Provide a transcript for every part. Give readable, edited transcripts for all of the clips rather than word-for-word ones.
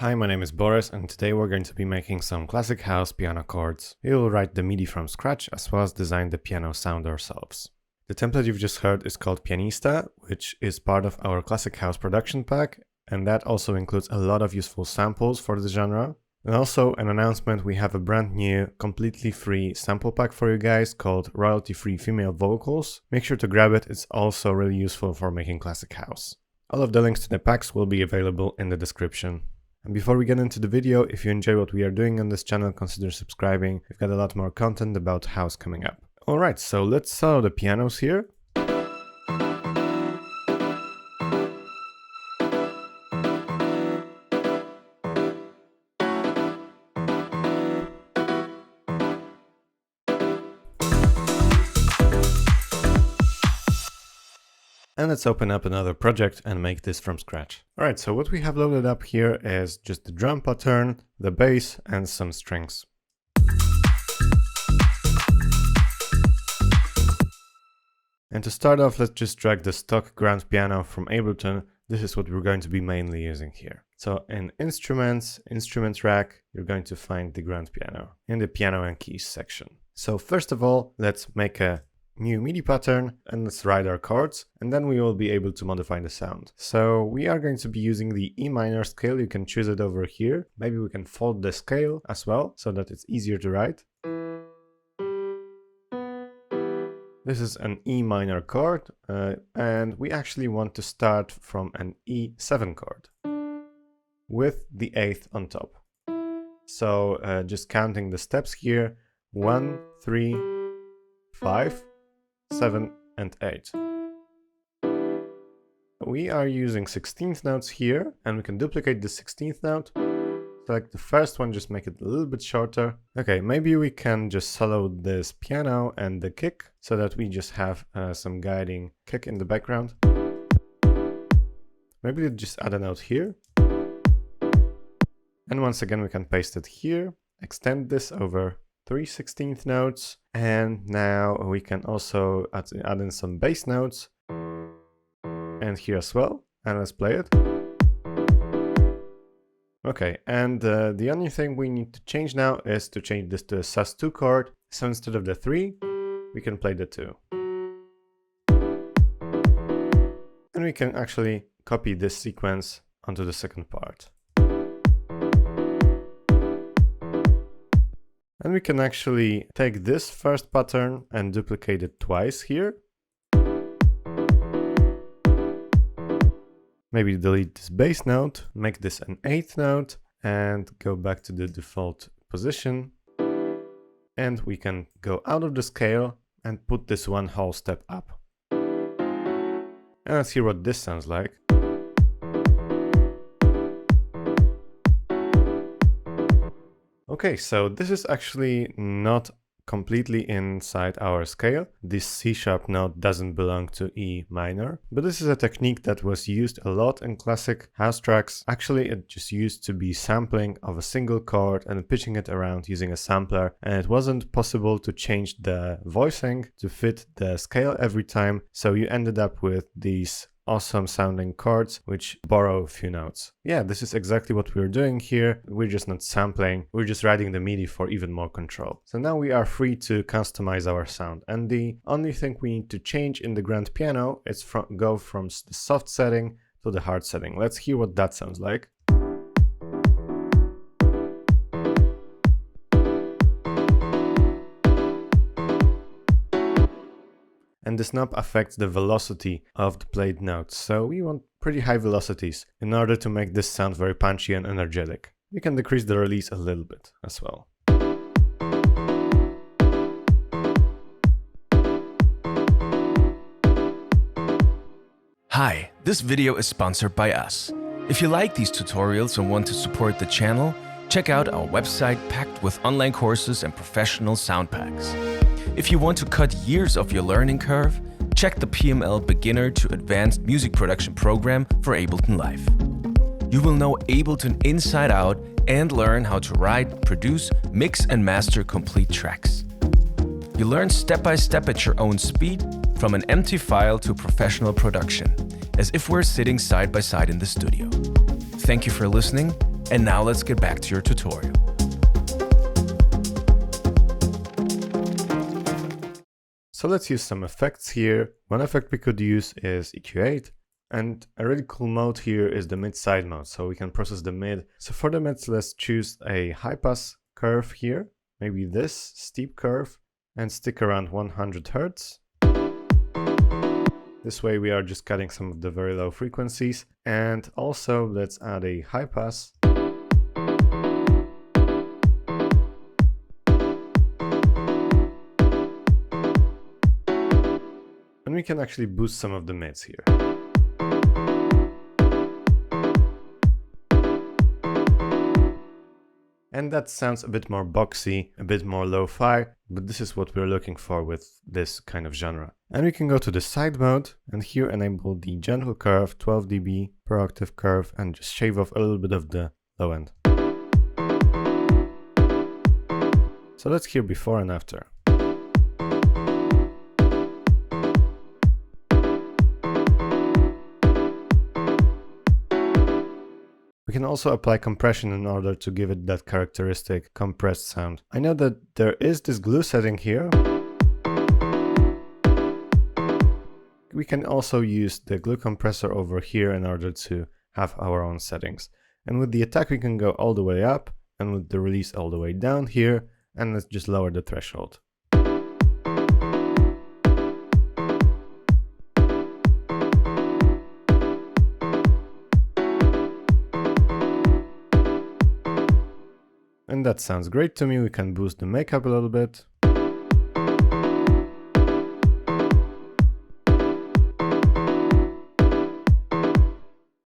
Hi, my name is Boris and today we're going to be making some classic house piano chords. We will write the MIDI from scratch as well as design the piano sound ourselves. The template you've just heard is called Pianista, which is part of our classic house production pack, and that also includes a lot of useful samples for the genre. And also an announcement, we have a brand new, completely free sample pack for you guys called Royalty-Free Female Vocals. Make sure to grab it, it's also really useful for making classic house. All of the links to the packs will be available in the description. And before we get into the video, if you enjoy what we are doing on this channel, consider subscribing. We've got a lot more content about house coming up. Alright, so let's solo the pianos here. And let's open up another project and make this from scratch. Alright, so what we have loaded up here is just the drum pattern, the bass, and some strings. And to start off, let's just drag the stock grand piano from Ableton. This is what we're going to be mainly using here. So in Instruments, Instrument Rack, you're going to find the grand piano in the Piano and Keys section. So first of all, let's make a new MIDI pattern and let's write our chords, and then we will be able to modify the sound. So we are going to be using the E minor scale. You can choose it over here. Maybe we can fold the scale as well so that it's easier to write. This is an E minor chord, and we actually want to start from an E7 chord with the 8th on top. So just counting the steps here, 1, 3, 5, 7, and 8. We are using 16th notes here, and we can duplicate the 16th note. Select the first one, just make it a little bit shorter. Okay, maybe we can just solo this piano and the kick so that we just have some guiding kick in the background. Maybe we'll just add a note here. And once again, we can paste it here, extend this over 3 16th notes, and now we can also add in some bass notes, and here as well, and let's play it. Okay, and the only thing we need to change now is to change this to a sus2 chord, so instead of the 3, we can play the 2. And we can actually copy this sequence onto the second part. And we can actually take this first pattern and duplicate it twice here. Maybe delete this bass note, make this an 8th note, and go back to the default position. And we can go out of the scale and put this one whole step up. And let's hear what this sounds like. Okay, so this is actually not completely inside our scale. This C sharp note doesn't belong to E minor, but this is a technique that was used a lot in classic house tracks. Actually, it just used to be sampling of a single chord and pitching it around using a sampler, and it wasn't possible to change the voicing to fit the scale every time, so you ended up with these awesome sounding chords which borrow a few notes. Yeah, this is exactly what we're doing here. We're just not sampling, we're just writing the MIDI for even more control. So now we are free to customize our sound, and the only thing we need to change in the grand piano is go from the soft setting to the hard setting. Let's hear what that sounds like. And this knob affects the velocity of the played notes, so we want pretty high velocities in order to make this sound very punchy and energetic. We can decrease the release a little bit as well. Hi, this video is sponsored by us. If you like these tutorials and want to support the channel, check out our website packed with online courses and professional sound packs. If you want to cut years of your learning curve, check the PML Beginner to Advanced Music Production program for Ableton Live. You will know Ableton inside out and learn how to write, produce, mix and master complete tracks. You learn step by step at your own speed, from an empty file to professional production, as if we're sitting side by side in the studio. Thank you for listening And now let's get back to your tutorial. So let's use some effects here. One effect we could use is EQ8. And a really cool mode here is the mid-side mode, so we can process the mid. So for the mids, let's choose a high-pass curve here, maybe this steep curve, and stick around 100 Hz. This way we are just cutting some of the very low frequencies. And also let's add a high-pass. And we can actually boost some of the mids here. And that sounds a bit more boxy, a bit more lo-fi, but this is what we're looking for with this kind of genre. And we can go to the side mode and here enable the gentle curve, 12 dB per octave curve, and just shave off a little bit of the low end. So let's hear before and after. We can also apply compression in order to give it that characteristic compressed sound. I know that there is this glue setting here. We can also use the glue compressor over here in order to have our own settings. And with the attack we can go all the way up, and with the release all the way down here, and let's just lower the threshold. And that sounds great to me. We can boost the makeup a little bit.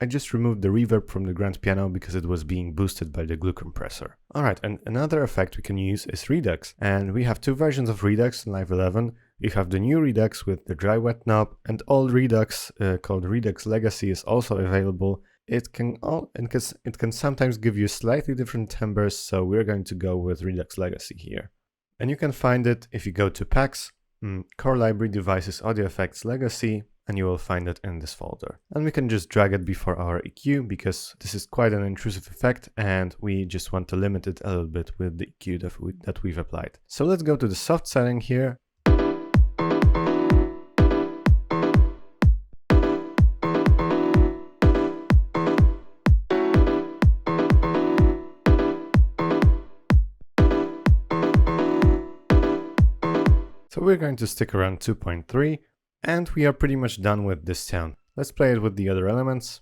I just removed the reverb from the grand piano because it was being boosted by the glue compressor. Alright, and another effect we can use is Redux. And we have two versions of Redux in Live 11. You have the new Redux with the dry wet knob, and old Redux called Redux Legacy is also available. It can sometimes give you slightly different timbres, so we're going to go with Redux Legacy here. And you can find it if you go to Packs, Core Library Devices Audio Effects Legacy, and you will find it in this folder. And we can just drag it before our EQ because this is quite an intrusive effect and we just want to limit it a little bit with the EQ that we've applied. So let's go to the soft setting here. So we're going to stick around 2.3 and we are pretty much done with this sound. Let's play it with the other elements.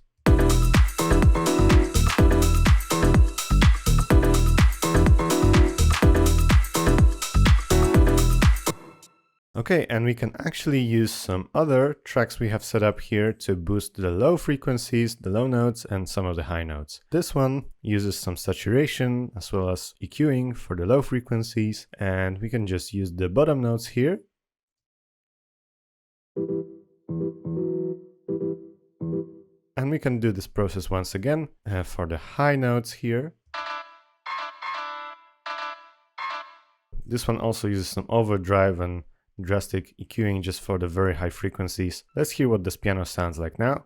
Okay, and we can actually use some other tracks we have set up here to boost the low frequencies, the low notes, and some of the high notes. This one uses some saturation as well as EQing for the low frequencies, and we can just use the bottom notes here. And we can do this process once again for the high notes here. This one also uses some overdrive and drastic EQing just for the very high frequencies. Let's hear what this piano sounds like now.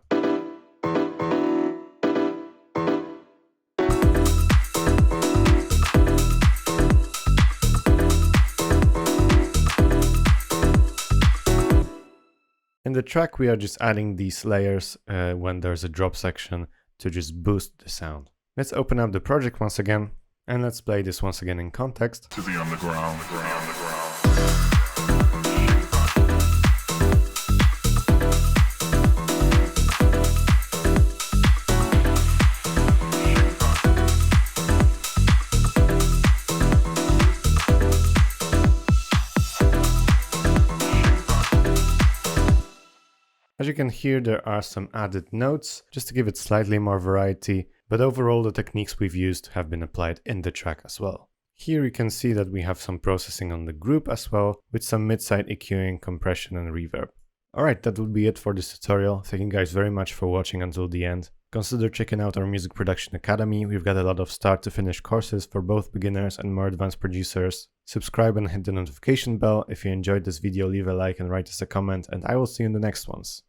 In the track we are just adding these layers when there's a drop section to just boost the sound. Let's open up the project once again and let's play this once again in context. To the underground. As you can hear, there are some added notes just to give it slightly more variety, but overall the techniques we've used have been applied in the track as well. Here you can see that we have some processing on the group as well, with some mid-side EQing, compression and reverb. Alright, that would be it for this tutorial. Thank you guys very much for watching until the end. Consider checking out our Music Production Academy. We've got a lot of start to finish courses for both beginners and more advanced producers. Subscribe and hit the notification bell. If you enjoyed this video, leave a like and write us a comment, and I will see you in the next ones.